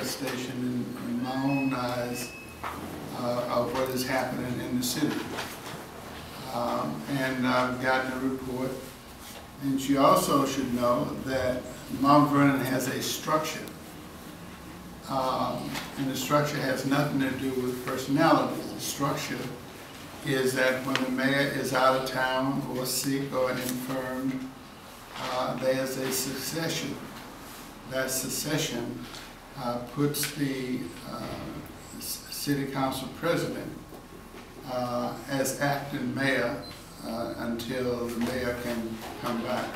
Station in my own eyes of what is happening in the city. And I've gotten a report. And she also should know that Mount Vernon has a structure. And the structure has nothing to do with personalities. The structure is that when the mayor is out of town or sick or infirmed, there's a succession. That succession puts the city council president as acting mayor until the mayor can come back.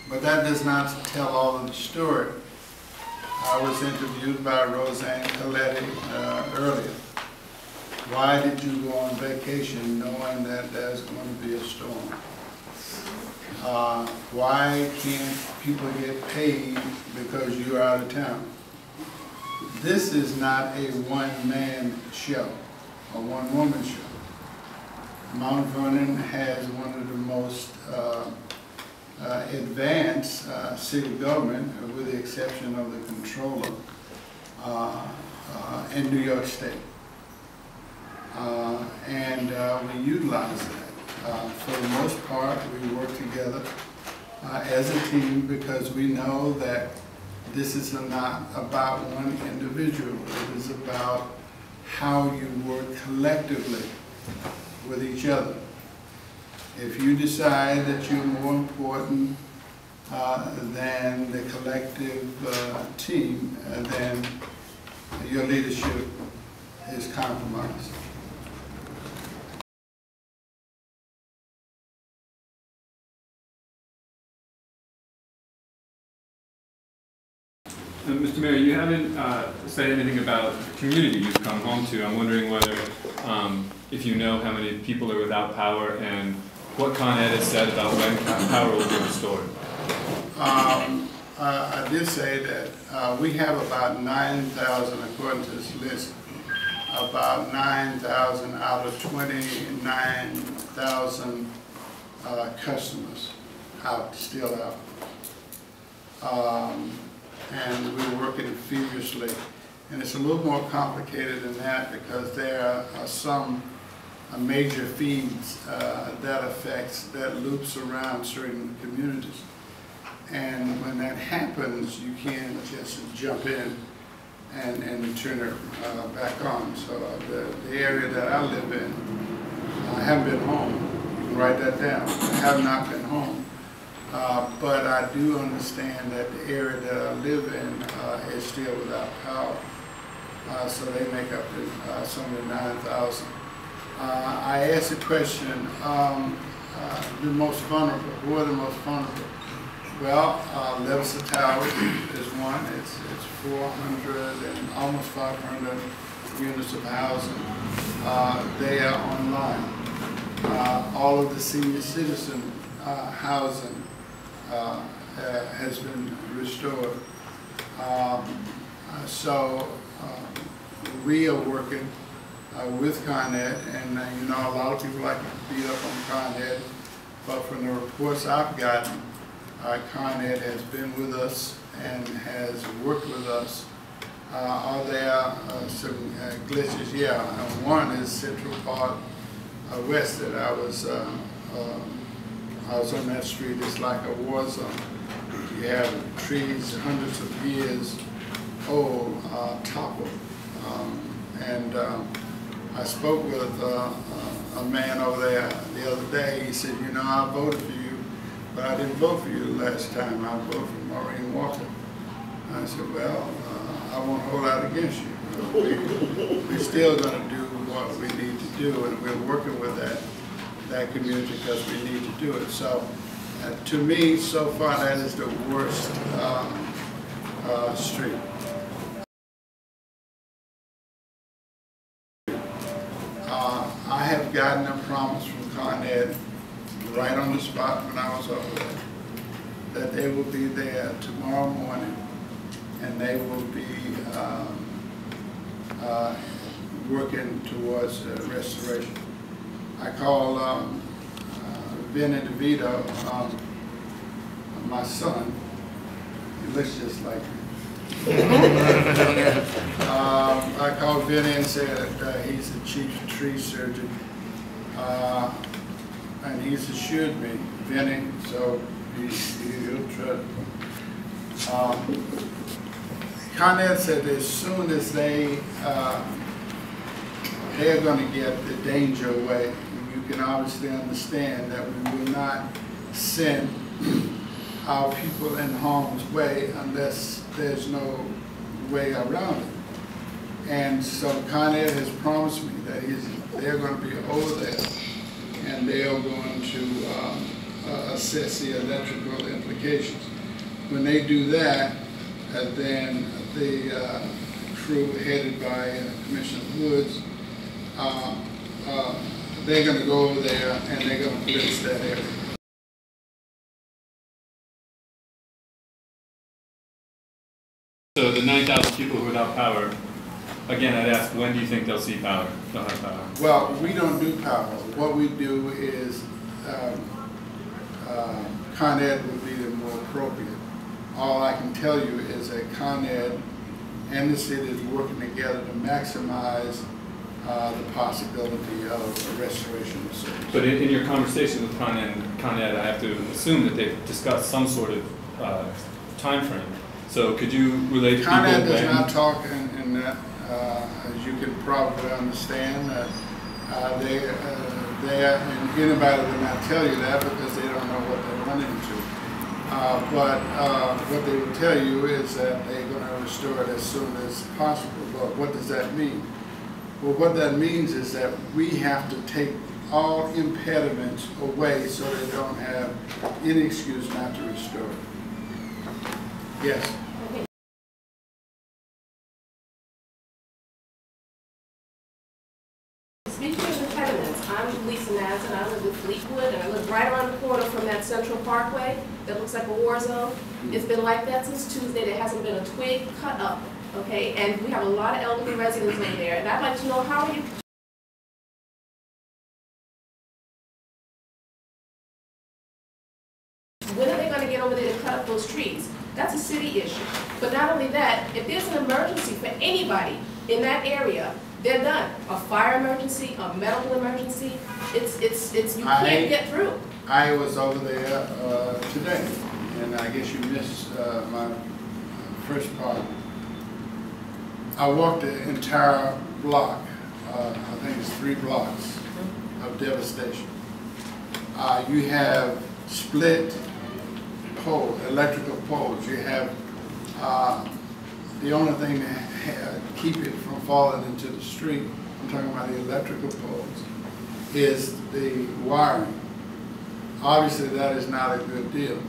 But that does not tell all of the story. I was interviewed by Roseanne Coletti earlier. Why did you go on vacation knowing that there's going to be a storm? Why can't people get paid because you're out of town? This is not a one-man show, a one-woman show. Mount Vernon has one of the most advanced city government, with the exception of the controller, in New York State. And we utilize that. For the most part, we work together as a team because we know that this is not about one individual. It is about how you work collectively with each other. If you decide that you're more important than the collective team, then your leadership is compromised. Mr. Mayor, you haven't said anything about the community you've come home to. I'm wondering whether, if you know how many people are without power and what Con Ed has said about when power will be restored. I did say that we have about 9,000, according to this list, about 9,000 out of 29,000 customers still out. And we're working feverishly. And it's a little more complicated than that because there are some major feeds that loops around certain communities. And when that happens, you can't just jump in and turn it back on. So the area that I live in, I haven't been home. You can write that down. I have not been home. But I do understand that the area that I live in is still without power. So they make up some of the 9,000. I asked the question, the most vulnerable, who are the most vulnerable? Well, Leicester Tower is one. It's 400 and almost 500 units of housing. They are online. All of the senior citizen housing has been restored. So we are working with Con Ed, and you know, a lot of people like to beat up on Con Ed, but from the reports I've gotten, Con Ed has been with us and has worked with us. Are there some glitches? Yeah, one is Central Park West that I was on that street. It's like a war zone. You have trees hundreds of years old toppled. I spoke with a man over there the other day. He said, you know, I voted for you, but I didn't vote for you last time. I voted for Maureen Walker. I said, well, I won't hold out against you. We're still going to do what we need to do, and we're working with that community because we need to do it. So to me, so far, that is the worst street. I have gotten a promise from Con Ed right on the spot when I was over there that they will be there tomorrow morning and they will be working towards restoration. I called Ben DeVito, my son. He looks just like me. I called Vinny and said he's the chief tree surgeon, and he's assured me, Vinny, so he'll trust. Con Ed said as soon as they're going to get the danger away, you can obviously understand that we will not send our people in harm's way unless there's no way around it. And so Con Ed has promised me that they're going to be over there and they are going to assess the electrical implications. When they do that, then the crew headed by Commissioner Woods, they're going to go over there and they're going to blitz that area. So the 9,000 people without power, again, I'd ask, when do you think they'll see power? They'll have power. Well, we don't do power. What we do is Con Ed would be the more appropriate. All I can tell you is that Con Ed and the city is working together to maximize the possibility of a restoration of service. But in your conversation with Con Ed, I have to assume that they've discussed some sort of time frame. So could you relate to people? Con Ed does not talk in that, as you can probably understand. They and anybody will not tell you that because they don't know what they're running into. But what they will tell you is that they're going to restore it as soon as possible. But what does that mean? Well, what that means is that we have to take all impediments away so they don't have any excuse not to restore it. Yes. Speaking of impediments, I'm Lisa Madsen. I live with Fleetwood, and I live right around the corner from that Central Parkway that looks like a war zone. It's been like that since Tuesday. There hasn't been a twig cut up, okay? And we have a lot of elderly residents in there, and I'd like to know how you... When are they going to get over there to cut up those trees? That's a city issue. But not only that, if there's an emergency for anybody in that area, they're done. A fire emergency, a medical emergency, you can't get through. I was over there today, and I guess you missed my first part. I walked the entire block. I think it's 3 blocks of devastation. You have split electrical poles. You have the only thing that keep it from falling into the street, I'm talking about the electrical poles, is the wiring. Obviously that is not a good deal.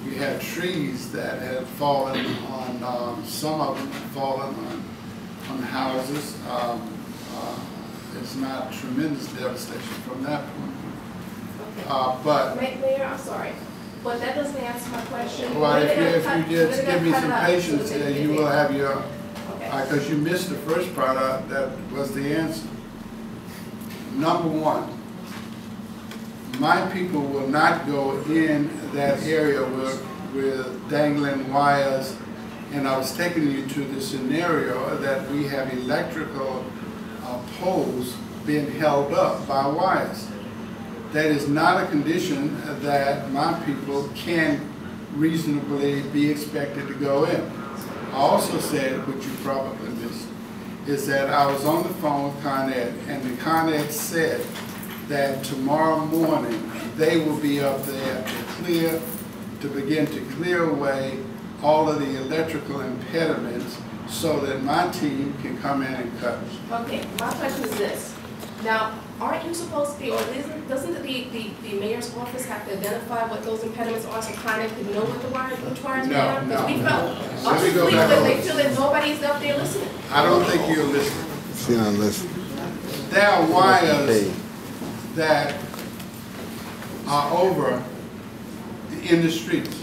You have trees that have fallen on, some of them have fallen on houses. It's not tremendous devastation from that point. Okay. But Mayor, I'm sorry. But that doesn't answer my question. Well, if you just give me some patience, then you will have your, because you missed the first part, that was the answer. Number one, my people will not go in that area with dangling wires, and I was taking you to the scenario that we have electrical poles being held up by wires. That is not a condition that my people can reasonably be expected to go in. I also said, which you probably missed, is that I was on the phone with Con Ed, and the Con Ed said that tomorrow morning they will be up there to begin to clear away all of the electrical impediments so that my team can come in and cut. Okay, my question is this. Now, aren't you supposed to be, or doesn't the mayor's office have to identify what those impediments are so Con Ed can know what the wires are? No. They feel that nobody's up there listening. I don't think you're listening. She's not listening. There are wires that are over in the streets.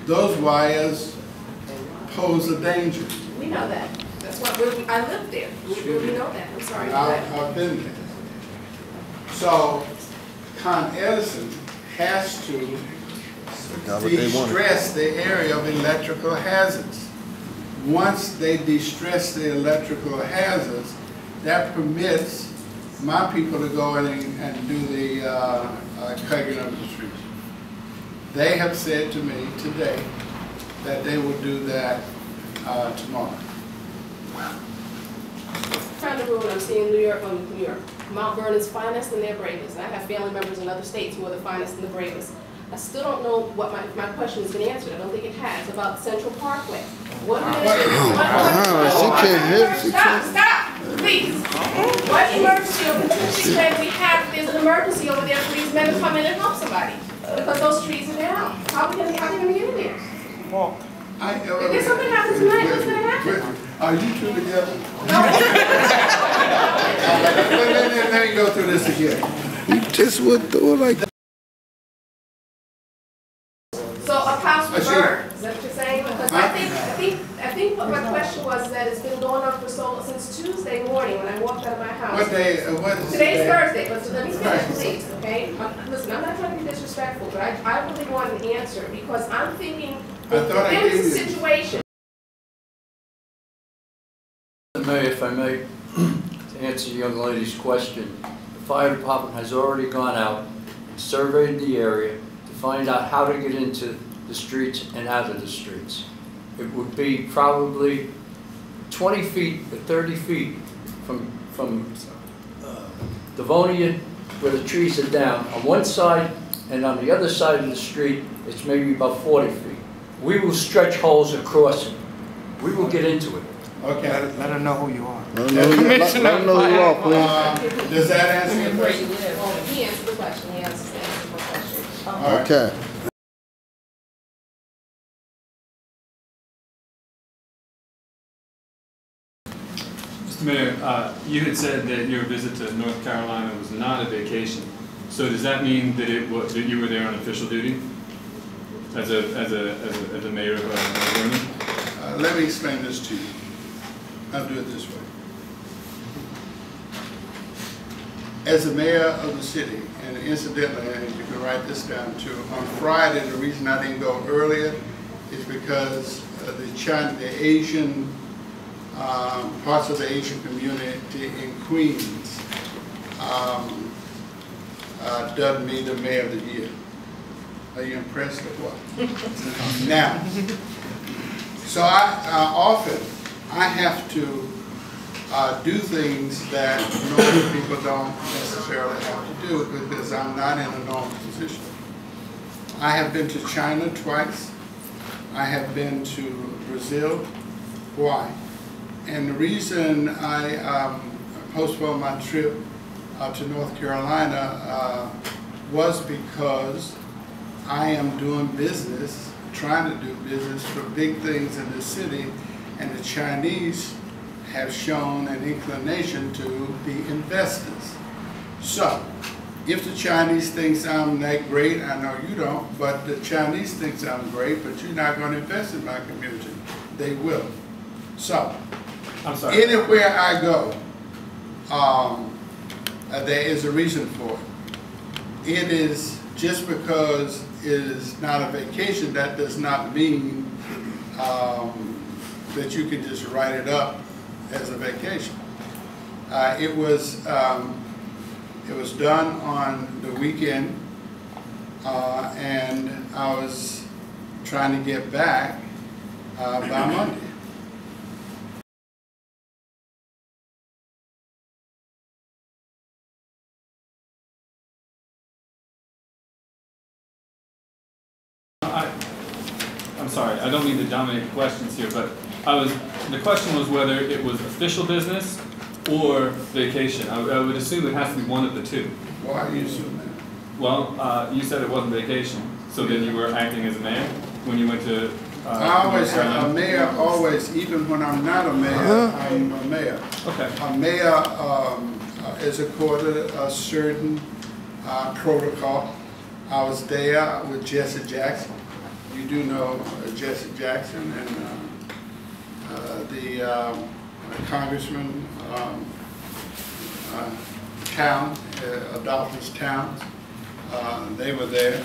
Those wires pose a danger. We know that. That's why I live there. We know that. I'm sorry. I've been there. So Con Edison has to de-stress the area of electrical hazards. Once they de-stress the electrical hazards, that permits my people to go in and do the cutting of the trees. They have said to me today that they will do that tomorrow. Trying to rule, I'm seeing New York, Mount Vernon's finest and their bravest. I have family members in other states who are the finest and the bravest. I still don't know what my question has been answered. I don't think it has, about Central Parkway. What Stop, please. What emergency or contingency plan we have if there's an emergency over there for these men to come in and help somebody? Because those trees are down. How are they going to get in there? If something happens tonight, what's going to happen? Are you two together? No. Let me go through this again. You just would do it like that. So a house was burned, is that what you're saying? Because I think what my question was that it's been going on since Tuesday morning when I walked out of my house. What day? Today's Thursday, but let me finish, please, okay? Listen, I'm not trying to be disrespectful, but I really want an answer because I'm thinking that there's a situation. If I may, to answer the young lady's question, the fire department has already gone out and surveyed the area to find out how to get into the streets and out of the streets. It would be probably 20 feet or 30 feet from Devonia, where the trees are down, on one side, and on the other side of the street, it's maybe about 40 feet. We will stretch holes across it. We will get into it. Okay. Let her know who you are. Let them know who you are, please. Does that answer your question? He answered the question. He answered the question. Okay. Mr. Mayor, you had said that your visit to North Carolina was not a vacation. So does that mean that that you were there on official duty as a mayor of Vernon? Let me explain this to you. I'll do it this way. As the mayor of the city, and incidentally, and you can write this down too, on Friday, the reason I didn't go earlier is because the Asian, parts of the Asian community in Queens dubbed me the mayor of the year. Are you impressed or what? Now, so I have to do things that normal people don't necessarily have to do because I'm not in a normal position. I have been to China twice. I have been to Brazil. Why? And the reason I postponed my trip to North Carolina was because I am doing business, trying to do business for big things in the city, and the Chinese have shown an inclination to be investors. So, if the Chinese think I'm that great, I know you don't, but the Chinese think I'm great, but you're not going to invest in my community. They will. So, I'm sorry. Anywhere I go, there is a reason for it. It is just because it is not a vacation, that does not mean that you can just write it up as a vacation. It was done on the weekend, and I was trying to get back by Monday. I'm sorry, I don't mean to dominate questions here, but the question was whether it was official business or vacation. I would assume it has to be one of the two. Why do you assume that? Well, you said it wasn't vacation, so then you were acting as a mayor when you went to I always, a mayor always, even when I'm not a mayor, I'm a mayor. Okay. A mayor is accorded a certain protocol. I was there with Jesse Jackson. You do know Jesse Jackson and the Congressman Towns, Adolphus Towns. They were there.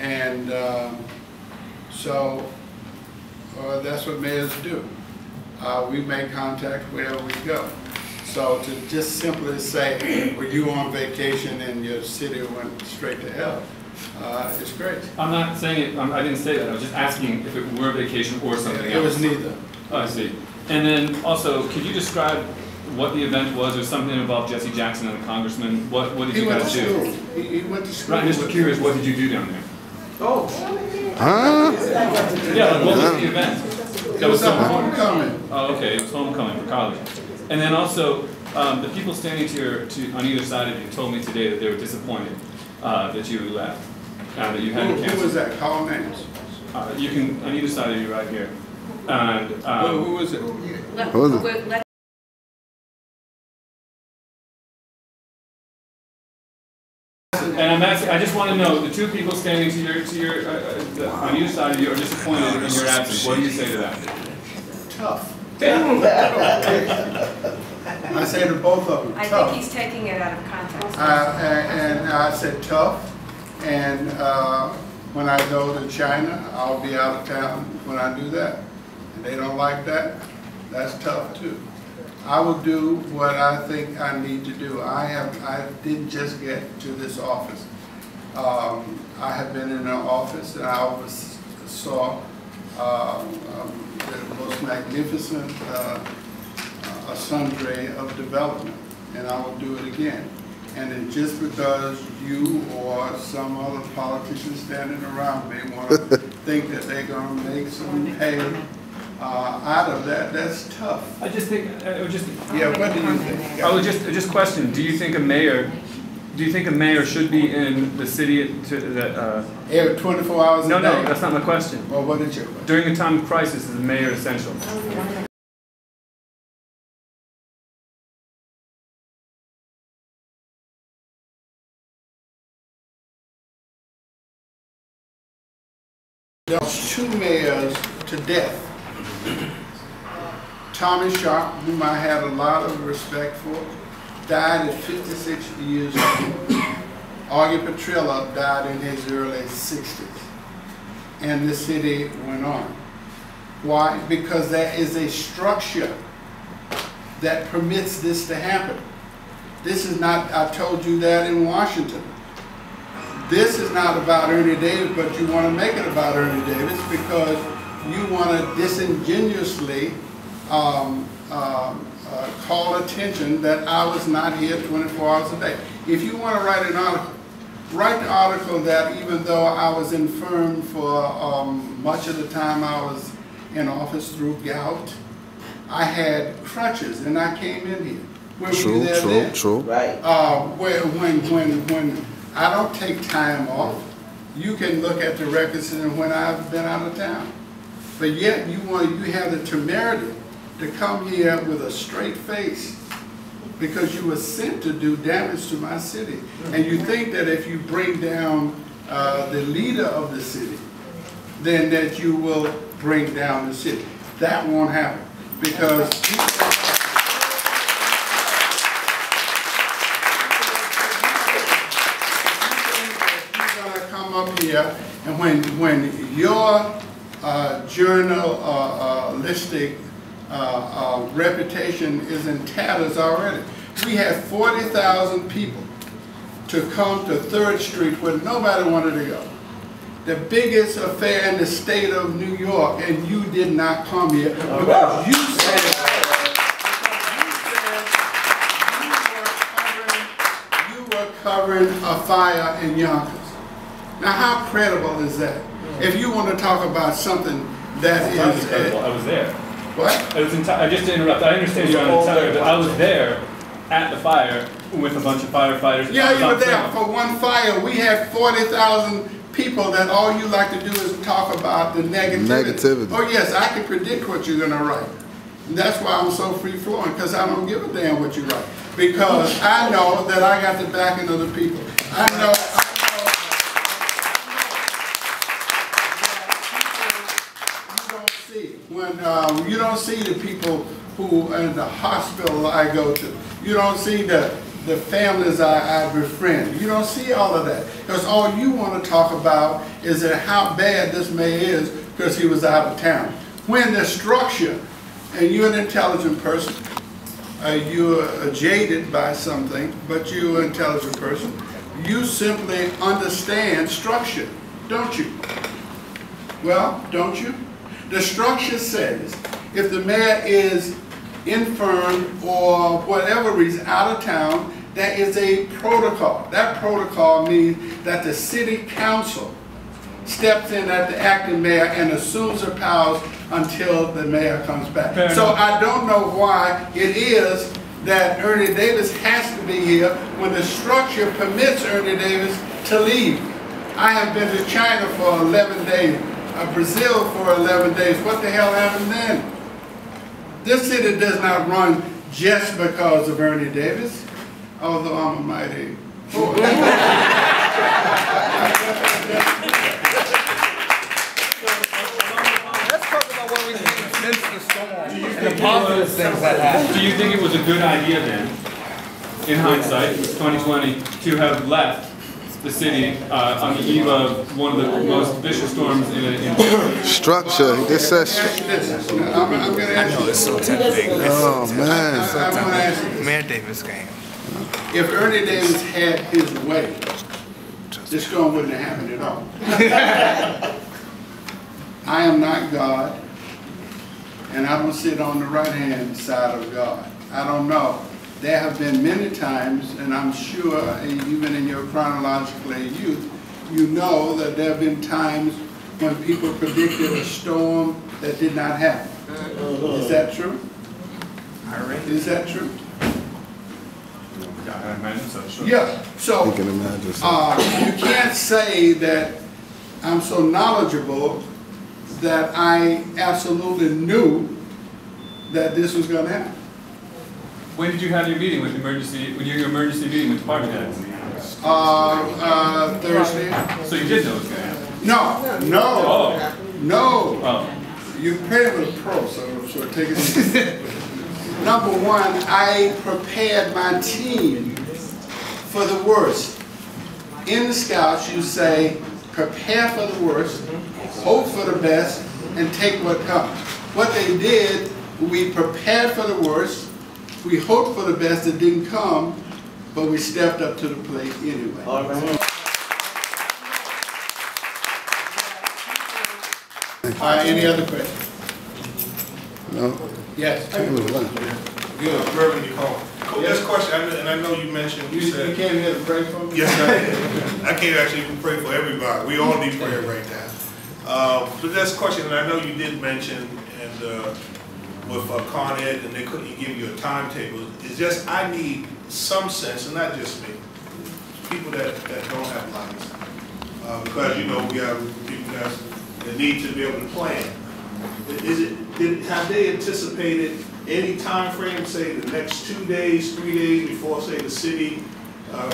And so that's what mayors do. We make contact wherever we go. So to just simply say, well, you on vacation and your city went straight to hell, it's crazy. I'm not saying it, I didn't say that. I was just asking if it were vacation or something else. It was neither. Oh, I see. And then also, could you describe what the event was, or something involved Jesse Jackson and the congressman? What did you guys do? He went to school. Right, I'm just curious, what did you do down there? Oh. Huh? Yeah, like what was the event? It was a homecoming. Oh, okay, it was homecoming for college. And then also, the people standing on either side of you told me today that they were disappointed that you left, that you hadn't canceled. Who was that? Call names. You can, on either side of you right here. And, who was it? Who was it? And I'm asking, I just want to know, the two people standing on either side of you are disappointed in your absence. What do you say to that? Tough. I say to both of them, I tough. think he's taking it out of context. And I said tough. And when I go to China, I'll be out of town when I do that. And they don't like that, that's tough too. I will do what I think I need to do. I didn't just get to this office. I have been in an office and I oversaw the most magnificent sundry of development, and I will do it again. And then just because you or some other politician standing around me want to think that they're going to make some hay out of that, that's tough. I just think, Yeah, what do you think? I would just question, do you think a mayor should be in the city Every 24 hours a day? No, that's not my question. Well, what is your question? During a time of crisis, is the mayor essential? There's two mayors to death. Tommy Sharp, whom I had a lot of respect for, died at 56 years old. Augie Petrilla died in his early 60s. And the city went on. Why? Because there is a structure that permits this to happen. This is not, I told you that in Washington. This is not about Ernie Davis, but you want to make it about Ernie Davis because you want to disingenuously call attention that I was not here 24 hours a day. If you want to write an article, write the article that even though I was infirm for much of the time I was in office through gout, I had crutches and I came in here. Where were you there then? True. Right. When I don't take time off, you can look at the records and when I've been out of town. But yet you have the temerity to come here with a straight face because you were sent to do damage to my city. And you think that if you bring down the leader of the city, then that you will bring down the city. That won't happen because you're going to come up here and when your journalistic reputation is in tatters already. We had 40,000 people to come to 3rd Street where nobody wanted to go. The biggest affair in the state of New York, and you did not come here because you said you were covering a fire in Yonkers. Now how credible is that? If you want to talk about something that is... I was there. What? I just to interrupt, I understand you're on the television, but I was there at the fire with a bunch of firefighters. Yeah, you were there for one fire. We had 40,000 people that all you like to do is talk about the negativity. Oh yes, I can predict what you're going to write. And that's why I'm so free-flowing, because I don't give a damn what you write. Because I know that I got the backing of the people. I know you don't see the people who in the hospital I go to. You don't see the the families I befriend. You don't see all of that. Because all you want to talk about is that how bad this mayor is because he was out of town. When the structure, and you're an intelligent person, you're jaded by something, but you're an intelligent person, you simply understand structure, don't you? Well, don't you? The structure says if the mayor is infirm or whatever reason out of town, there is a protocol. That protocol means that the city council steps in at the acting mayor and assumes her powers until the mayor comes back. Fair so enough. I don't know why it is that Ernie Davis has to be here when the structure permits Ernie Davis to leave. I have been to China for 11 days, Brazil for 11 days. What the hell happened then? This city does not run just because of Ernie Davis, although I'm a mighty boy. Let's talk about what we did since the storm and the positive things that happened. Do you think it was a good idea then, in hindsight, 2020, to have left the city on the eve of one of the most vicious storms in Structure. This says. I'm going to ask you. It's so tempting. Oh man. I'm going to ask you. Mayor Davis came. If Ernie Davis had his way, this storm wouldn't have happened at all. I am not God, and I don't sit on the right-hand side of God. I don't know. There have been many times, and I'm sure even in your chronological youth, you know that there have been times when people predicted a storm that did not happen. Is that true? Is that true? I imagine so, sure. Yeah. So You can imagine. you can't say that I'm so knowledgeable that I absolutely knew that this was going to happen. When did you have your meeting with emergency meeting with department heads? Thursday. So you did know it was going to happen? No. Oh. No. Oh. You played with a pro, so take it easy. Number one, I prepared my team for the worst. In the Scouts, you say, prepare for the worst, hope for the best, and take what comes. What they did, we prepared for the worst, we hoped for the best that didn't come, but we stepped up to the plate anyway. Any other questions? No. Yes. Good, Reverend, you call. This question, and I know you mentioned, you You said, came here to pray for me? yes, I did. I can't actually even pray for everybody. We all need prayer right now. But this question, and I know you did mention, and with Con Ed, and they couldn't give you a timetable. It's just I need some sense, and not just me, people that don't have lives, because you know we have people that need to be able to plan. Have they anticipated any time frame, say the next 2 days, 3 days before, say, the city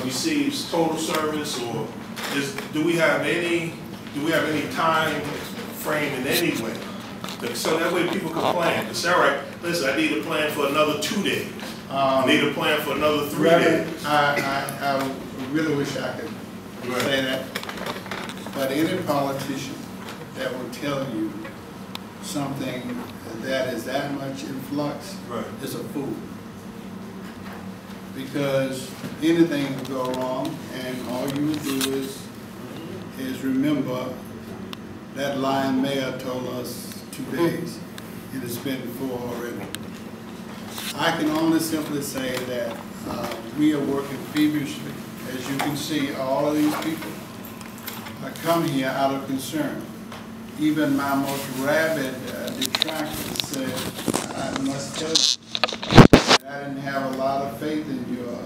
receives total service, or do we have any time frame in any way? So that way people can plan. It's all right, listen, I need a plan for another 2 days. I need a plan for another 3 days. I really wish I could say that, but any politician that will tell you something that is that much in flux is a fool. Because anything can go wrong, and all you do is remember that lying mayor told us 2 days. It has been 4 already. I can only simply say that we are working feverishly. As you can see, all of these people come here out of concern. Even my most rabid detractors said, I must tell you, that I didn't have a lot of faith in your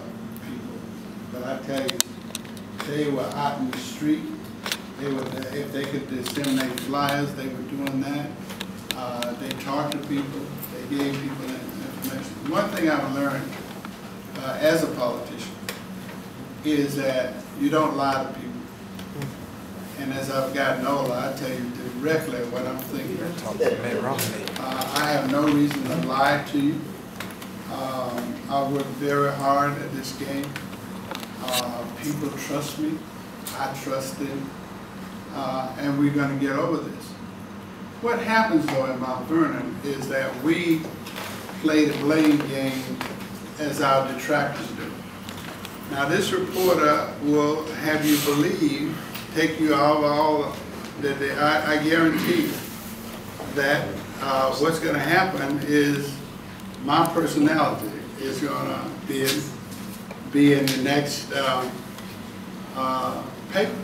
people. But I tell you, they were out in the street. They were, if they could disseminate flyers, they were doing that. They talked to people. They gave people information. One thing I've learned as a politician is that you don't lie to people. And as I've gotten older, I tell you directly what I'm thinking. I have no reason to lie to you. I worked very hard at this game. People trust me. I trust them. And we're going to get over this. What happens, though, at Mount Vernon is that we play the blame game as our detractors do. Now, this reporter will have you believe, take you out of all that I guarantee that what's going to happen is my personality is going to be in the next paper.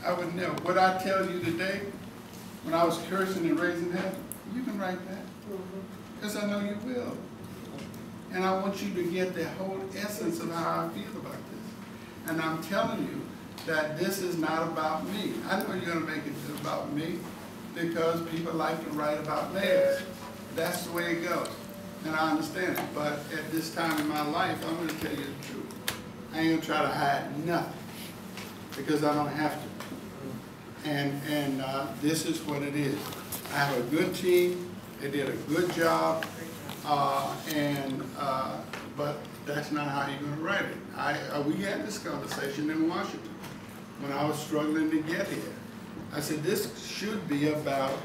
I would never. What I tell you today, when I was cursing and raising hell, you can write that. Because I know you will. And I want you to get the whole essence of how I feel about this. And I'm telling you that this is not about me. I know you're going to make it about me because people like to write about theirs. That's the way it goes. And I understand it. But at this time in my life, I'm going to tell you the truth. I ain't going to try to hide nothing because I don't have to. And this is what it is. I have a good team. They did a good job. But that's not how you're going to write it. We had this conversation in Washington when I was struggling to get here. I said, this should be about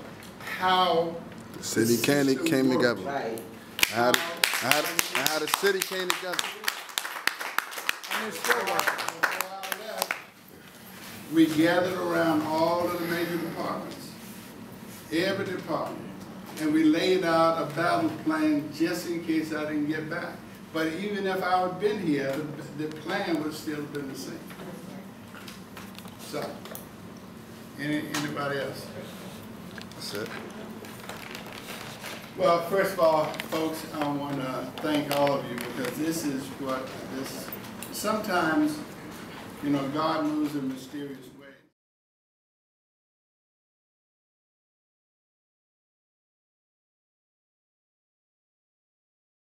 how the city came together. Right. How the city came together. We gathered around all of the major departments, every department, and we laid out a battle plan just in case I didn't get back. But even if I had been here, the plan would still have been the same. So, anybody else? That's it. Well, first of all, folks, I want to thank all of you because this is what sometimes, you know, God moves in mysterious